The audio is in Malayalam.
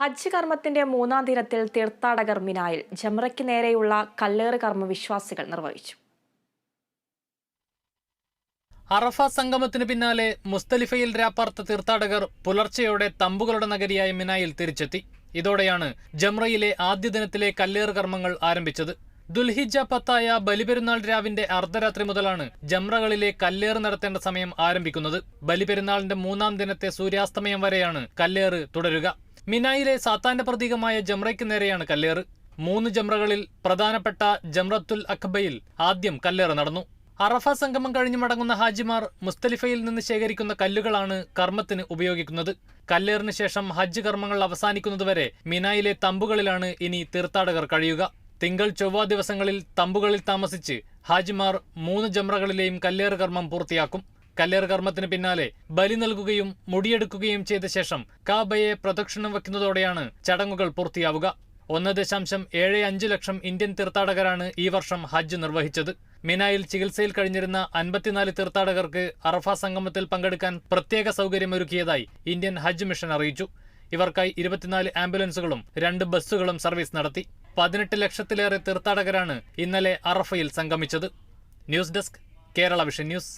ഹജ്ജ് കർമ്മത്തിന്റെ മൂന്നാം ദിനത്തിൽ തീർത്ഥാടകർ മിനായിൽ ജംറയ്ക്ക് നേരെയുള്ള കല്ലേറ് കർമ്മ വിശ്വാസികൾ നിർവഹിച്ചു. അറഫ സംഗമത്തിന് പിന്നാലെ മുസ്തലിഫയിൽ രാപ്പാർത്ത തീർത്ഥാടകർ പുലർച്ചെയോടെ തമ്പുകളുടെ നഗരിയായ മിനായിൽ തിരിച്ചെത്തി. ഇതോടെയാണ് ജംറയിലെ ആദ്യ ദിനത്തിലെ കല്ലേറ് കർമ്മങ്ങൾ ആരംഭിച്ചത്. ദുൽഹിജ്ജ 10 ബലിപെരുന്നാൾ രാവിന്റെ അർദ്ധരാത്രി മുതലാണ് ജംറകളിലെ കല്ലേറ് നടത്തേണ്ട സമയം ആരംഭിക്കുന്നത്. ബലിപെരുന്നാളിന്റെ മൂന്നാം ദിനത്തെ സൂര്യാസ്തമയം വരെയാണ് കല്ലേറ് തുടരുക. മിനായിലെ സാത്താന്റെ പ്രതീകമായ ജംറയ്ക്ക് നേരെയാണ് കല്ലേറ്. 3 ജംറകളിൽ പ്രധാനപ്പെട്ട ജംറത്തുൽ അഖബയിൽ ആദ്യം കല്ലേറ് നടന്നു. അറഫ സംഗമം കഴിഞ്ഞു മടങ്ങുന്ന ഹാജിമാർ മുസ്തലിഫയിൽ നിന്ന് ശേഖരിക്കുന്ന കല്ലുകളാണ് കർമ്മത്തിന് ഉപയോഗിക്കുന്നത്. കല്ലേറിന് ശേഷം ഹജ്ജ് കർമ്മങ്ങൾ അവസാനിക്കുന്നതുവരെ മിനായിലെ തമ്പുകളിലാണ് ഇനി തീർത്ഥാടകർ കഴിയുക. തിങ്കൾ ചൊവ്വ ദിവസങ്ങളിൽ തമ്പുകളിൽ താമസിച്ച് ഹാജിമാർ 3 ജംറകളിലെയും കല്ലേറ് കർമ്മം പൂർത്തിയാക്കും. കല്ലേറ് കർമ്മത്തിന് പിന്നാലെ ബലി നൽകുകയും മുടിയെടുക്കുകയും ചെയ്ത ശേഷം കാബയെ പ്രദക്ഷിണം വയ്ക്കുന്നതോടെയാണ് ചടങ്ങുകൾ പൂർത്തിയാവുക. 1.75 ലക്ഷം ഇന്ത്യൻ തീർത്ഥാടകരാണ് ഈ വർഷം ഹജ്ജ് നിർവഹിച്ചത്. മിനായിൽ ചികിത്സയിൽ കഴിഞ്ഞിരുന്ന 54 തീർത്ഥാടകർക്ക് അറഫ സംഗമത്തിൽ പങ്കെടുക്കാൻ പ്രത്യേക സൗകര്യമൊരുക്കിയതായി ഇന്ത്യൻ ഹജ്ജ് മിഷൻ അറിയിച്ചു. ഇവർക്കായി 24 ആംബുലൻസുകളും 2 ബസ്സുകളും സർവീസ് നടത്തി. 18 ലക്ഷത്തിലേറെ തീർത്ഥാടകരാണ് ഇന്നലെ അറഫയിൽ സംഗമിച്ചത്. News desk, Kerala Vision news.